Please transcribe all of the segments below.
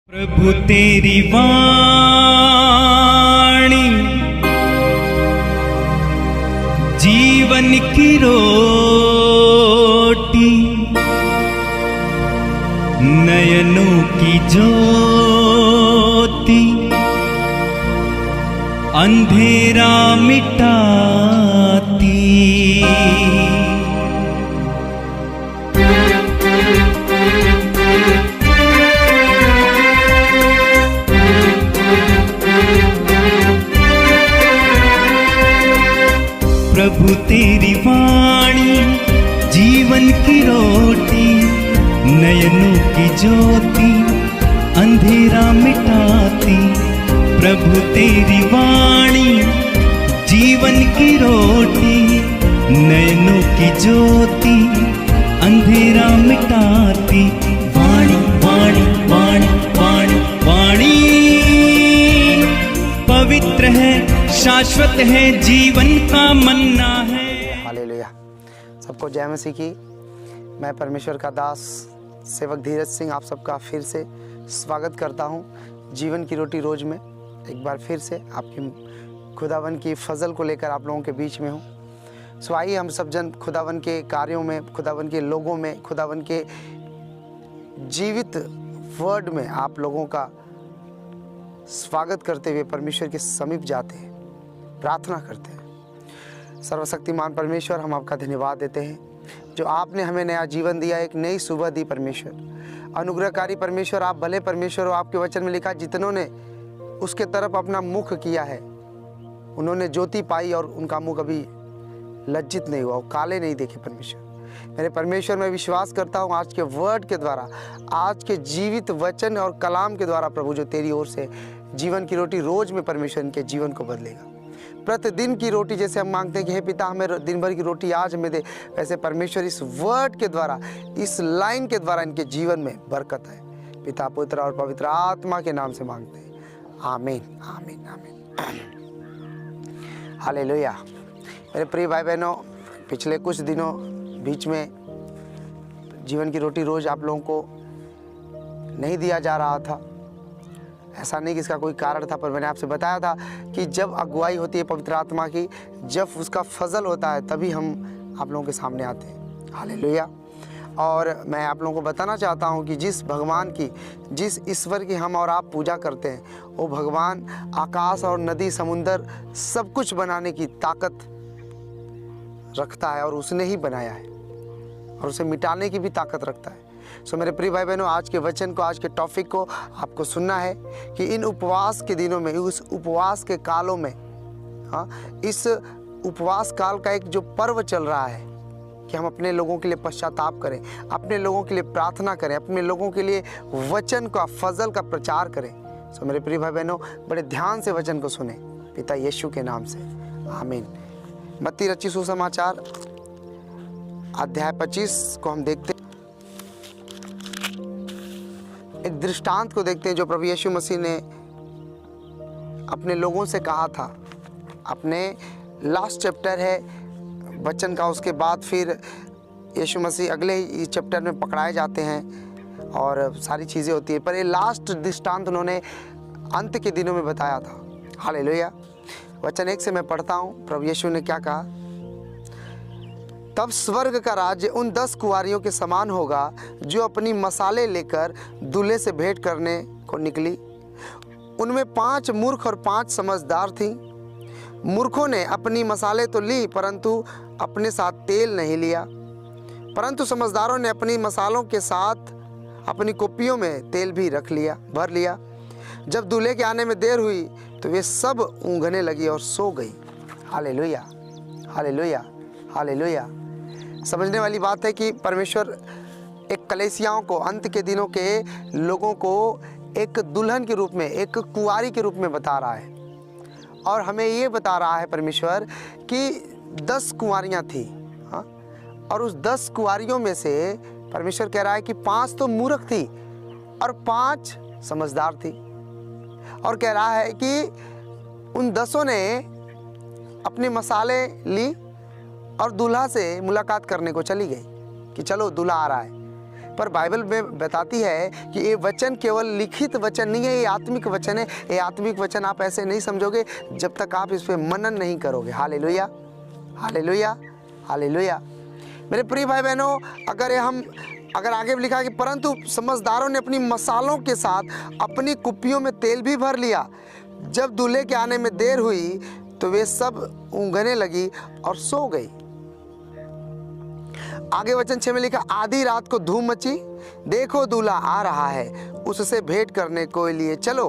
प्रभु तेरी वाणी जीवन की रोटी, नयनों की ज्योति, अंधेरा मिटाती। प्रभु तेरी वाणी जीवन की रोटी, नयनों की ज्योति, अंधेरा मिटाती। प्रभु तेरी वाणी जीवन की रोटी, नयनों की ज्योति, अंधेरा मिटाती। वाणी वाणी वाणी वाणी वाणी पवित्र है, शाश्वत है, जीवन का मन्ना है। हालेलुया। सबको जय मसीह की। मैं परमेश्वर का दास सेवक धीरज सिंह आप सबका फिर से स्वागत करता हूं जीवन की रोटी रोज में। एक बार फिर से आपकी खुदावन की फजल को लेकर आप लोगों के बीच में हूं। सो आइए हम सब जन खुदावन के कार्यों में, खुदावन के लोगों में, खुदावन के जीवित वर्ड में आप लोगों का स्वागत करते हुए परमेश्वर के समीप जाते हैं, प्रार्थना करते हैं। सर्वशक्तिमान परमेश्वर, हम आपका धन्यवाद देते हैं जो आपने हमें नया जीवन दिया, एक नई सुबह दी। परमेश्वर अनुग्रहकारी परमेश्वर, आप भले परमेश्वर हो। आपके वचन में लिखा, जितनों ने उसके तरफ अपना मुख किया है उन्होंने ज्योति पाई और उनका मुख कभी लज्जित नहीं हुआ, वो काले नहीं देखे। परमेश्वर, मेरे परमेश्वर, मैं विश्वास करता हूँ आज के वर्ड के द्वारा, आज के जीवित वचन और कलाम के द्वारा प्रभु जो तेरी ओर से जीवन की रोटी रोज में परमेश्वर इनके जीवन को बदलेगा। प्रतिदिन की रोटी जैसे हम मांगते हैं कि हे पिता हमें दिन भर की रोटी आज हमें दे, वैसे परमेश्वर इस वर्ड के द्वारा, इस लाइन के द्वारा इनके जीवन में बरकत है। पिता, पुत्र और पवित्र आत्मा के नाम से मांगते हैं, आमीन आमीन आमीन। हालेलुया। मेरे प्रिय भाई बहनों, पिछले कुछ दिनों बीच में जीवन की रोटी रोज आप लोगों को नहीं दिया जा रहा था। ऐसा नहीं कि इसका कोई कारण था, पर मैंने आपसे बताया था कि जब अगुवाई होती है पवित्र आत्मा की, जब उसका फजल होता है, तभी हम आप लोगों के सामने आते हैं। हालेलुया। और मैं आप लोगों को बताना चाहता हूं कि जिस भगवान की, जिस ईश्वर की हम और आप पूजा करते हैं, वो भगवान आकाश और नदी, समुंदर सब कुछ बनाने की ताकत रखता है और उसने ही बनाया है और उसे मिटाने की भी ताकत रखता है। सो मेरे प्रिय भाई बहनों, आज के वचन को, आज के टॉपिक को आपको सुनना है कि इन उपवास के दिनों में, उस उपवास के कालों में, इस उपवास काल का एक जो पर्व चल रहा है कि हम अपने लोगों के लिए पश्चाताप करें, अपने लोगों के लिए प्रार्थना करें, अपने लोगों के लिए वचन का, फजल का प्रचार करें। सो मेरे प्रिय भाई बहनों, बड़े ध्यान से वचन को सुने पिता यीशु के नाम से, आमीन। मत्ती रचित सुसमाचार अध्याय 25 को हम देखते हैं। एक दृष्टांत को देखते हैं जो प्रभु यीशु मसीह ने अपने लोगों से कहा था। अपने लास्ट चैप्टर है वचन का, उसके बाद फिर यीशु मसीह अगले ही चैप्टर में पकड़ाए जाते हैं और सारी चीज़ें होती है, पर ये लास्ट दृष्टांत उन्होंने अंत के दिनों में बताया था। हालेलुया। वचन 1 से मैं पढ़ता हूँ। प्रभु यीशु ने क्या कहा? तब स्वर्ग का राज्य उन 10 कुंवारियों के समान होगा जो अपनी मसाले लेकर दूल्हे से भेंट करने को निकली। उनमें 5 मूर्ख और 5 समझदार थीं। मूर्खों ने अपनी मसाले तो ली, परंतु अपने साथ तेल नहीं लिया, परंतु समझदारों ने अपनी मसालों के साथ अपनी कुप्पियों में तेल भी भर लिया। जब दूल्हे के आने में देर हुई तो वे सब ऊँघने लगी और सो गई। Hallelujah hallelujah hallelujah. समझने वाली बात है कि परमेश्वर एक कलीसियाओं को, अंत के दिनों के लोगों को एक दुल्हन के रूप में, एक कुंवारी के रूप में बता रहा है। और हमें ये बता रहा है परमेश्वर कि 10 कुंवारियाँ थी, और उस 10 कुंवारियों में से परमेश्वर कह रहा है कि 5 तो मूर्ख थी और 5 समझदार थी। और कह रहा है कि उन 10 ने अपने मसाले ली और दूल्हा से मुलाकात करने को चली गई कि चलो दूल्हा आ रहा है। पर बाइबल में बताती है कि ये वचन केवल लिखित वचन नहीं है, ये आत्मिक वचन है। ये आत्मिक वचन आप ऐसे नहीं समझोगे जब तक आप इस पे मनन नहीं करोगे। Hallelujah, hallelujah, hallelujah. मेरे प्रिय भाई बहनों, अगर आगे भी लिखा कि परंतु समझदारों ने अपनी मसालों के साथ अपनी कुप्पियों में तेल भी भर लिया। जब दूल्हे के आने में देर हुई तो वे सब ऊँघने लगी और सो गई। आगे वचन 6 में लिखा, आधी रात को धूम मची, देखो दूल्हा आ रहा है, उससे भेंट करने को लिए चलो।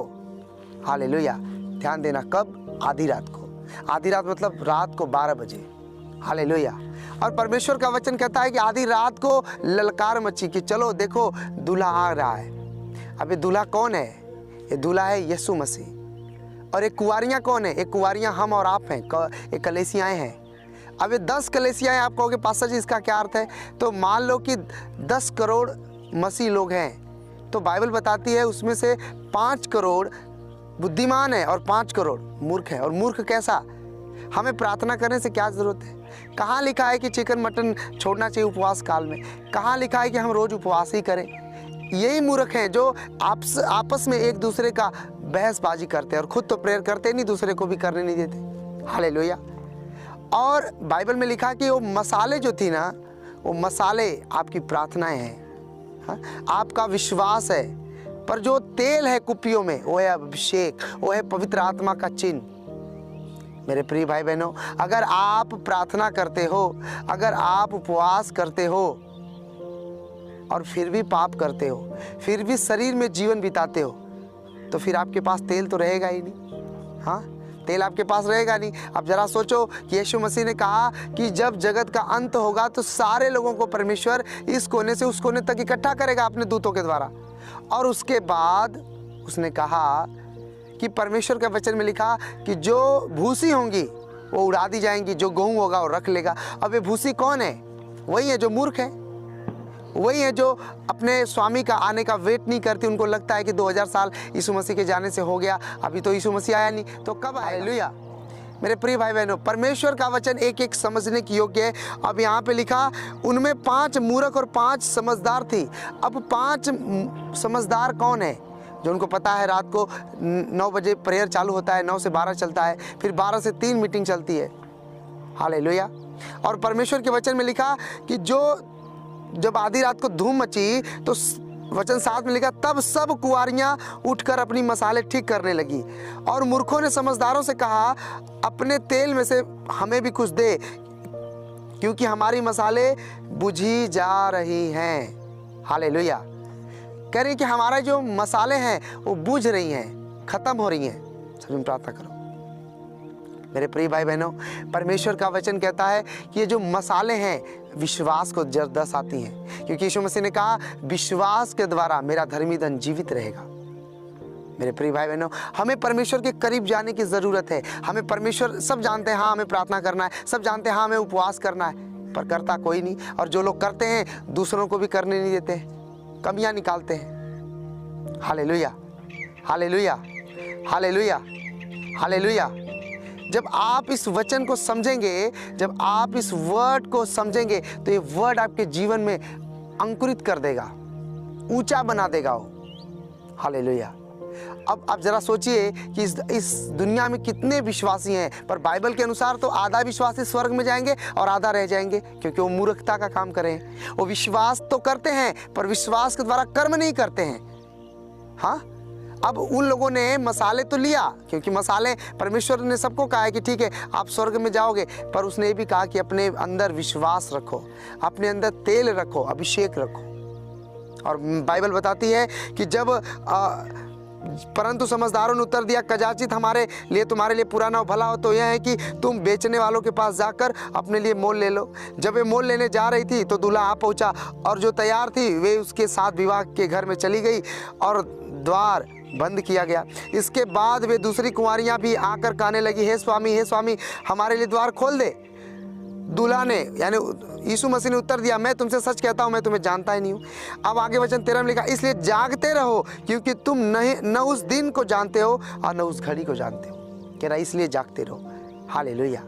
हालेलुया। ध्यान देना, कब? आधी रात को। आधी रात मतलब रात को 12 बजे। हालेलुया। और परमेश्वर का वचन कहता है कि आधी रात को ललकार मची कि चलो देखो दूल्हा आ रहा है। अब ये दूल्हा कौन है? ये दूल्हा है यीशु मसीह। और एक कुंवारियाँ कौन है? एक कुंवारियाँ हम और आप हैं, एक कलीसियाएं हैं। अब ये 10 कलीसियाएं, आप कहोगे पास्टर जी इसका क्या अर्थ है? तो मान लो कि 10 करोड़ मसीह लोग हैं, तो बाइबल बताती है उसमें से 5 करोड़ बुद्धिमान है और 5 करोड़ मूर्ख है। और मूर्ख कैसा? हमें प्रार्थना करने से क्या ज़रूरत है? कहाँ लिखा है कि चिकन मटन छोड़ना चाहिए उपवास काल में? कहाँ लिखा है कि हम रोज़ उपवास ही करें? यही मूर्ख हैं जो आपस में एक दूसरे का बहसबाजी करते हैं और खुद तो प्रेयर करते नहीं, दूसरे को भी करने नहीं देते। हालेलुया। और बाइबल में लिखा कि वो मसाले जो थी ना, वो मसाले आपकी प्रार्थनाएं हैं, हाँ? आपका विश्वास है। पर जो तेल है कुप्पियों में, वो है अभिषेक, वो है पवित्र आत्मा का चिन्ह। मेरे प्रिय भाई बहनों, अगर आप प्रार्थना करते हो, अगर आप उपवास करते हो और फिर भी पाप करते हो, फिर भी शरीर में जीवन बिताते हो, तो फिर आपके पास तेल तो रहेगा ही नहीं। हाँ, तेल आपके पास रहेगा नहीं। अब जरा सोचो कि यीशु मसीह ने कहा कि जब जगत का अंत होगा तो सारे लोगों को परमेश्वर इस कोने से उस कोने तक इकट्ठा करेगा अपने दूतों के द्वारा। और उसके बाद उसने कहा कि परमेश्वर के वचन में लिखा कि जो भूसी होंगी वो उड़ा दी जाएंगी, जो गेहूँ होगा वो रख लेगा। अब ये भूसी कौन है? वही है जो मूर्ख है, वही है जो अपने स्वामी का आने का वेट नहीं करती। उनको लगता है कि 2000 साल यीशु मसीह के जाने से हो गया, अभी तो यीशु मसीह आया नहीं, तो कब आएगा? हालेलुया। मेरे प्रिय भाई बहनों, परमेश्वर का वचन एक एक समझने की योग्य है। अब यहाँ पे लिखा उनमें 5 मूर्ख और 5 समझदार थी। अब 5 समझदार कौन है? जो उनको पता है रात को 9 बजे प्रेयर चालू होता है, 9 से 12 चलता है, फिर 12 से 3 मीटिंग चलती है। हालेलुया। और परमेश्वर के वचन में लिखा कि जब आधी रात को धूम मची तो वचन 7 में लिखा तब सब कुंवारियां उठकर अपनी मसाले ठीक करने लगी। और मूर्खों ने समझदारों से कहा अपने तेल में से हमें भी कुछ दे, क्योंकि हमारी मसाले बुझी जा रही हैं। हालेलुया। कह रही कि हमारे जो मसाले हैं वो बुझ रही हैं, खत्म हो रही हैं। सभी प्रार्थना करो। मेरे प्रिय भाई बहनों, परमेश्वर का वचन कहता है कि ये जो मसाले हैं विश्वास को दर्शाती हैं, क्योंकि यीशु मसीह ने कहा विश्वास के द्वारा मेरा धर्मी धन जीवित रहेगा। मेरे प्रिय भाई बहनों, हमें परमेश्वर के करीब जाने की ज़रूरत है। हमें परमेश्वर, सब जानते हैं हाँ हमें प्रार्थना करना है, सब जानते हैं हाँ हमें उपवास करना है, पर करता कोई नहीं। और जो लोग करते हैं दूसरों को भी करने नहीं देते हैं, कमियाँ निकालते हैं। Hallelujah, hallelujah, hallelujah, hallelujah. जब आप इस वचन को समझेंगे, जब आप इस वर्ड को समझेंगे, तो ये वर्ड आपके जीवन में अंकुरित कर देगा, ऊंचा बना देगा वो। हालेलुया। अब आप जरा सोचिए कि इस दुनिया में कितने विश्वासी हैं, पर बाइबल के अनुसार तो आधा विश्वासी स्वर्ग में जाएंगे और आधा रह जाएंगे, क्योंकि वो मूर्खता का काम कर रहे हैं। वो विश्वास तो करते हैं पर विश्वास के द्वारा कर्म नहीं करते हैं। हाँ, अब उन लोगों ने मसाले तो लिया, क्योंकि मसाले परमेश्वर ने सबको कहा है कि ठीक है आप स्वर्ग में जाओगे, पर उसने ये भी कहा कि अपने अंदर विश्वास रखो, अपने अंदर तेल रखो, अभिषेक रखो। और बाइबल बताती है कि जब परंतु समझदारों ने उत्तर दिया कदाचित हमारे लिए तुम्हारे लिए पुराना और भला हो तो यह है कि तुम बेचने वालों के पास जाकर अपने लिए मोल ले लो। जब वे मोल लेने जा रही थी तो दूल्हा आ पहुंचा, और जो तैयार थी वे उसके साथ विवाह के घर में चली गई और द्वार बंद किया गया। इसके बाद वे दूसरी कुंवारियां भी आकर कहने लगी हे स्वामी हमारे लिए द्वार खोल दे। दूल्हा ने यानी यीशु मसीह ने उत्तर दिया मैं तुमसे सच कहता हूँ मैं तुम्हें जानता ही नहीं हूँ। अब आगे वचन 13 में लिखा इसलिए जागते रहो क्योंकि तुम न उस दिन को जानते हो और न उस घड़ी को जानते हो। कह रहा इसलिए जागते रहो। हालेलुया।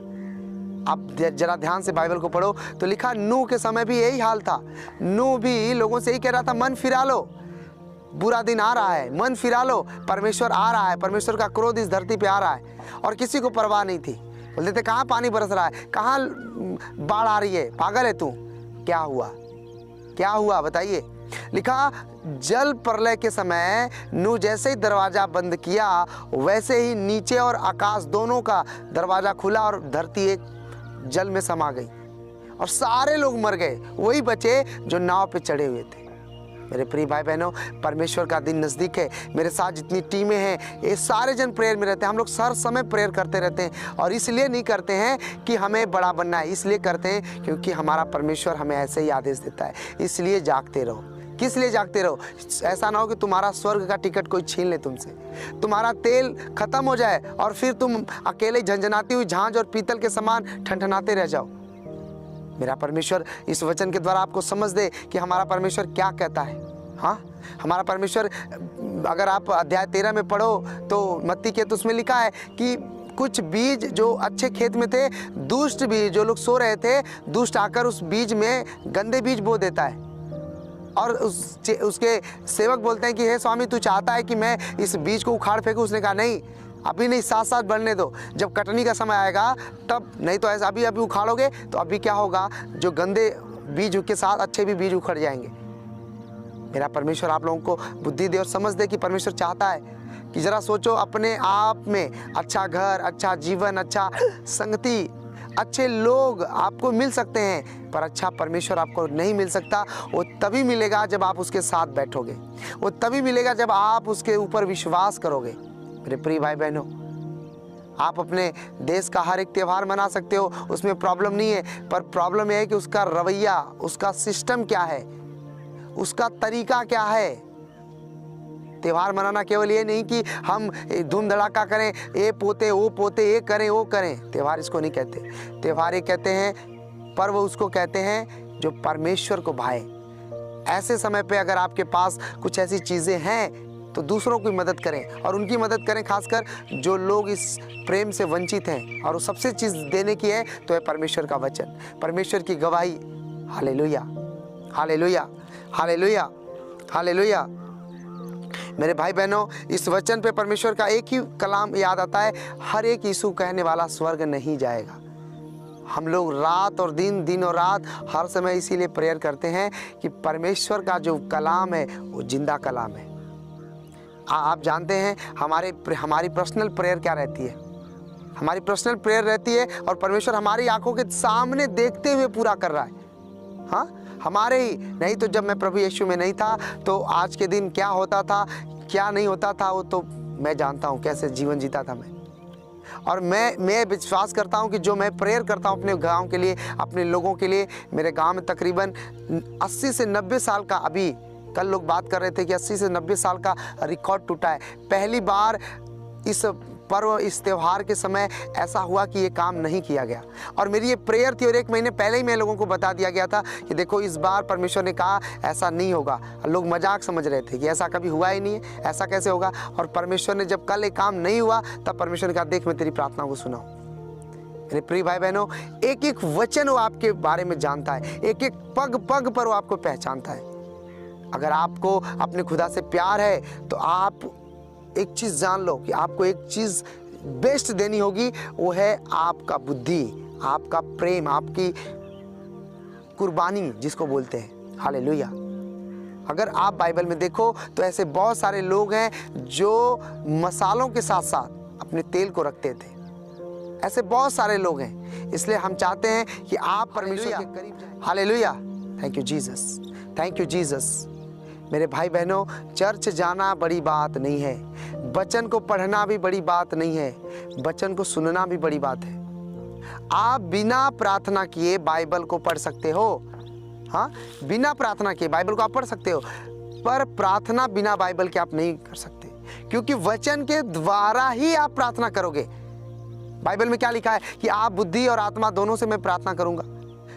आप जरा ध्यान से बाइबल को पढ़ो तो लिखा नूह के समय भी यही हाल था। नूह भी लोगों से यही कह रहा था, मन फिरा लो, बुरा दिन आ रहा है, मन फिरा लो, परमेश्वर आ रहा है, परमेश्वर का क्रोध इस धरती पे आ रहा है। और किसी को परवाह नहीं थी। बोलते थे कहाँ पानी बरस रहा है, कहाँ बाढ़ आ रही है, पागल है तू। क्या हुआ, क्या हुआ बताइए। लिखा जल प्रलय के समय नूह जैसे ही दरवाजा बंद किया वैसे ही नीचे और आकाश दोनों का दरवाजा खुला और धरती एक जल में समा गई और सारे लोग मर गए, वही बचे जो नाव पे चढ़े हुए थे। मेरे प्रिय भाई बहनों, परमेश्वर का दिन नज़दीक है। मेरे साथ जितनी टीमें हैं ये सारे जन प्रेयर में रहते हैं। हम लोग हर समय प्रेयर करते रहते हैं और इसलिए नहीं करते हैं कि हमें बड़ा बनना है, इसलिए करते हैं क्योंकि हमारा परमेश्वर हमें ऐसे ही आदेश देता है। इसलिए जागते रहो। किस लिए जागते रहो? ऐसा ना हो कि तुम्हारा स्वर्ग का टिकट कोई छीन ले तुमसे, तुम्हारा तेल खत्म हो जाए और फिर तुम अकेले झंझनाती हुई झांझ और पीतल के समान ठनठनाते रह जाओ। मेरा परमेश्वर इस वचन के द्वारा आपको समझ दे कि हमारा परमेश्वर क्या कहता है। हाँ, हमारा परमेश्वर, अगर आप अध्याय 13 में पढ़ो तो मत्ती के, तो उसमें लिखा है कि कुछ बीज जो अच्छे खेत में थे, दुष्ट बीज, जो लोग सो रहे थे, दुष्ट आकर उस बीज में गंदे बीज बो देता है। और उसके सेवक बोलते हैं कि हे स्वामी, तू चाहता है कि मैं इस बीज को उखाड़ फेंकूं? उसने कहा नहीं, अभी नहीं, साथ साथ बढ़ने दो, जब कटनी का समय आएगा तब। नहीं तो ऐसा अभी उखाड़ोगे तो अभी क्या होगा, जो गंदे बीज के साथ अच्छे भी बीज उखड़ जाएंगे। मेरा परमेश्वर आप लोगों को बुद्धि दे और समझ दे कि परमेश्वर चाहता है कि जरा सोचो, अपने आप में अच्छा घर, अच्छा जीवन, अच्छा संगति, अच्छे लोग आपको मिल सकते हैं, पर अच्छा परमेश्वर आपको नहीं मिल सकता। वो तभी मिलेगा जब आप उसके साथ बैठोगे, वो तभी मिलेगा जब आप उसके ऊपर विश्वास करोगे। मेरे प्रिय भाई बहनों, आप अपने देश का हर एक त्यौहार मना सकते हो, उसमें प्रॉब्लम नहीं है, पर प्रॉब्लम यह है कि उसका रवैया, उसका सिस्टम क्या है, उसका तरीका क्या है। त्यौहार मनाना केवल ये नहीं कि हम धूम धड़ाका करें, ये पोते वो पोते, ये करें वो करें। त्यौहार इसको नहीं कहते। त्यौहार ये कहते हैं, पर्व उसको कहते हैं जो परमेश्वर को भाए। ऐसे समय पे अगर आपके पास कुछ ऐसी चीज़ें हैं तो दूसरों की मदद करें, और उनकी मदद करें खासकर जो लोग इस प्रेम से वंचित हैं। और वो सबसे चीज़ देने की है तो है परमेश्वर का वचन, परमेश्वर की गवाही। Hallelujah, hallelujah, hallelujah, hallelujah. मेरे भाई बहनों, इस वचन पे परमेश्वर का एक ही कलाम याद आता है, हर एक यीशु कहने वाला स्वर्ग नहीं जाएगा। हम लोग रात और दिन, दिन और रात हर समय इसीलिए प्रेयर करते हैं कि परमेश्वर का जो कलाम है वो जिंदा कलाम है। आप जानते हैं हमारी पर्सनल प्रेयर क्या रहती है? हमारी पर्सनल प्रेयर रहती है और परमेश्वर हमारी आंखों के सामने देखते हुए पूरा कर रहा है। हाँ, हमारे ही नहीं तो जब मैं प्रभु यीशु में नहीं था तो आज के दिन क्या होता था, क्या नहीं होता था, वो तो मैं जानता हूँ कैसे जीवन जीता था मैं। और मैं विश्वास करता हूँ कि जो मैं प्रेयर करता हूँ अपने गांव के लिए, अपने लोगों के लिए, मेरे गांव में तकरीबन 80 से 90 साल का, अभी कल लोग बात कर रहे थे कि 80 से 90 साल का रिकॉर्ड टूटा है। पहली बार इस पर्व, इस त्यौहार के समय ऐसा हुआ कि ये काम नहीं किया गया। और मेरी ये प्रेयर थी और 1 महीने पहले ही मैं लोगों को बता दिया गया था कि देखो इस बार परमेश्वर ने कहा ऐसा नहीं होगा। लोग मजाक समझ रहे थे कि ऐसा कभी हुआ ही नहीं है, ऐसा कैसे होगा। और परमेश्वर ने जब कल एक काम नहीं हुआ तब परमेश्वर ने कहा देख मैं तेरी प्रार्थना को सुना हूँ। मेरे प्रिय भाई बहनों, एक एक वचन वो आपके बारे में जानता है, एक एक पग पग पर वो आपको पहचानता है। अगर आपको अपने खुदा से प्यार है तो आप एक चीज़ जान लो कि आपको एक चीज़ बेस्ट देनी होगी, वो है आपका बुद्धि, आपका प्रेम, आपकी कुर्बानी जिसको बोलते हैं। हालेलुया। अगर आप बाइबल में देखो तो ऐसे बहुत सारे लोग हैं जो मसालों के साथ साथ अपने तेल को रखते थे। ऐसे बहुत सारे लोग हैं, इसलिए हम चाहते हैं कि आप परमेश्वर के करीब जाएं। Hallelujah. Thank you Jesus, thank you Jesus. मेरे भाई बहनों, चर्च जाना बड़ी बात नहीं है, वचन को पढ़ना भी बड़ी बात नहीं है, वचन को सुनना भी बड़ी बात है। आप बिना प्रार्थना किए बाइबल को पढ़ सकते हो। हाँ, बिना प्रार्थना किए बाइबल को आप पढ़ सकते हो, पर प्रार्थना बिना बाइबल के आप नहीं कर सकते, क्योंकि वचन के द्वारा ही आप प्रार्थना करोगे। बाइबल में क्या लिखा है कि आप बुद्धि और आत्मा दोनों से मैं प्रार्थना करूंगा।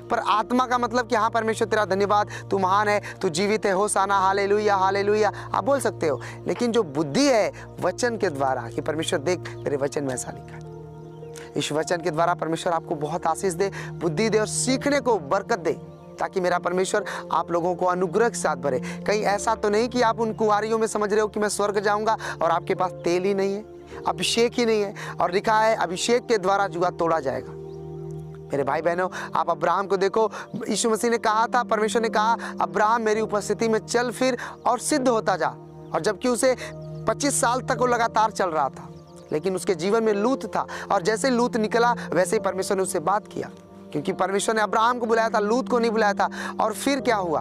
पर आत्मा का मतलब कि हाँ परमेश्वर तेरा धन्यवाद, तू महान है, तू जीवित है, होसाना, हालेलुया, हालेलुया, आप बोल सकते हो। लेकिन जो बुद्धि है वचन के द्वारा, कि परमेश्वर देख तेरे वचन में ऐसा लिखा है, इस वचन के द्वारा परमेश्वर आपको बहुत आशीष दे, बुद्धि दे और सीखने को बरकत दे, ताकि मेरा परमेश्वर आप लोगों को अनुग्रह के साथ भरे। कहीं ऐसा तो नहीं कि आप उन कुंवारियों में समझ रहे हो कि मैं स्वर्ग जाऊंगा और आपके पास तेल ही नहीं है, अभिषेक ही नहीं है, और लिखा है अभिषेक के द्वारा जुआ तोड़ा जाएगा। मेरे भाई बहनों, आप अब्राहम को देखो, यीशु मसीह ने कहा था, परमेश्वर ने कहा अब्राहम मेरी उपस्थिति में चल फिर और सिद्ध होता जा, और जबकि उसे 25 साल तक वो लगातार चल रहा था, लेकिन उसके जीवन में लूत था, और जैसे लूत निकला वैसे ही परमेश्वर ने उससे बात किया, क्योंकि परमेश्वर ने अब्राहम को बुलाया था, लूत को नहीं बुलाया था। और फिर क्या हुआ,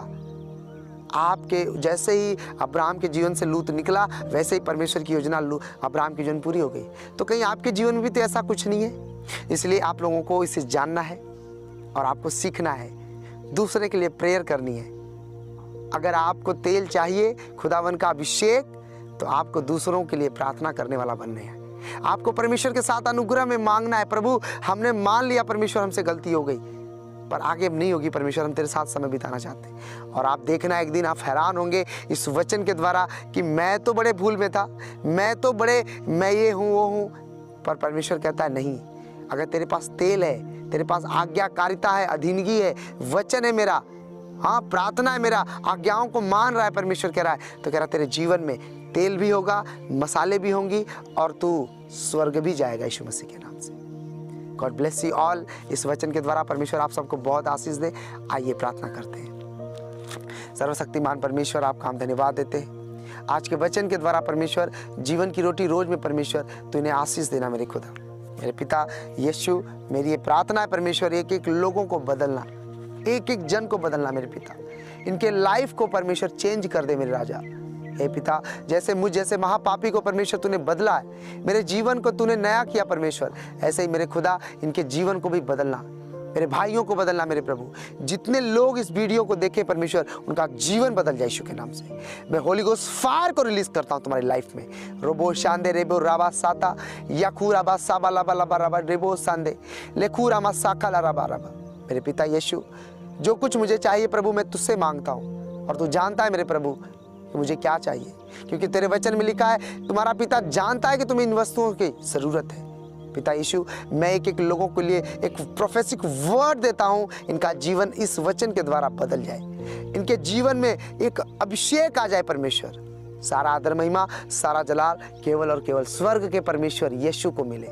आपके जैसे ही अब्राहम के जीवन से लूत निकला वैसे ही परमेश्वर की योजना अब्राहम की जीवन पूरी हो गई। तो कहीं आपके जीवन में भी तो ऐसा कुछ नहीं है? इसलिए आप लोगों को इसे जानना है और आपको सीखना है, दूसरे के लिए प्रेयर करनी है। अगर आपको तेल चाहिए, खुदावन का अभिषेक, तो आपको दूसरों के लिए प्रार्थना करने वाला बनना है। आपको परमेश्वर के साथ अनुग्रह में मांगना है, प्रभु हमने मान लिया परमेश्वर हमसे गलती हो गई, पर आगे नहीं होगी परमेश्वर, हम तेरे साथ समय बिताना चाहते हैं। और आप देखना एक दिन आप हैरान होंगे इस वचन के द्वारा कि मैं तो बड़े भूल में था, मैं ये हूँ वो हूँ, पर परमेश्वर कहता है नहीं, अगर तेरे पास तेल है, तेरे पास आज्ञाकारिता है, अधीनगी है, वचन है मेरा, हाँ प्रार्थना है मेरा, आज्ञाओं को मान रहा है, परमेश्वर कह रहा है, तो कह रहा है तेरे जीवन में तेल भी होगा, मसाले भी होंगी, और तू स्वर्ग भी जाएगा यीशु मसीह के नाम से। God bless you all. इस वचन के द्वारा परमेश्वर आप सबको बहुत आशीष दे। आइए प्रार्थना करते हैं। सर्वशक्तिमान परमेश्वर, आपका हम धन्यवाद देते हैं आज के वचन के द्वारा। परमेश्वर जीवन की रोटी रोज में परमेश्वर तू इन्हें आशीष देना मेरे खुदा, मेरे पिता यीशु। मेरी ये प्रार्थना है परमेश्वर, एक एक लोगों को बदलना, एक एक जन को बदलना मेरे पिता, इनके लाइफ को परमेश्वर चेंज कर दे मेरे राजा। हे पिता, जैसे मुझ जैसे महापापी को परमेश्वर तूने बदला है, मेरे जीवन को तूने नया किया परमेश्वर, ऐसे ही मेरे खुदा इनके जीवन को भी बदलना, मेरे भाइयों को बदलना मेरे प्रभु। जितने लोग इस वीडियो को देखें परमेश्वर, उनका जीवन बदल जाए यीशु के नाम से। मैं होली गोस्ट फायर को रिलीज करता हूँ तुम्हारी लाइफ में। रोबो शांदे रेबो राबा साता याकू राबा साबा लाबा लाबा राबा रेबो सांदे लेखू रामा साका ला राबा राबा। मेरे पिता यीशु, जो कुछ मुझे चाहिए प्रभु मैं तुझसे मांगता हूँ, और तू जानता है मेरे प्रभु मुझे क्या चाहिए, क्योंकि तेरे वचन में लिखा है तुम्हारा पिता जानता है कि तुम्हें इन वस्तुओं की जरूरत है। पिता यीशु, मैं एक एक लोगों के लिए एक प्रोफेसिक वर्ड देता हूँ, इनका जीवन इस वचन के द्वारा बदल जाए, इनके जीवन में एक अभिषेक आ जाए परमेश्वर। सारा आदर महिमा, सारा जलाल केवल और केवल स्वर्ग के परमेश्वर यीशु को मिले।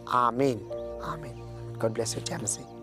आमीन आमीन। God bless you. जय मसीह।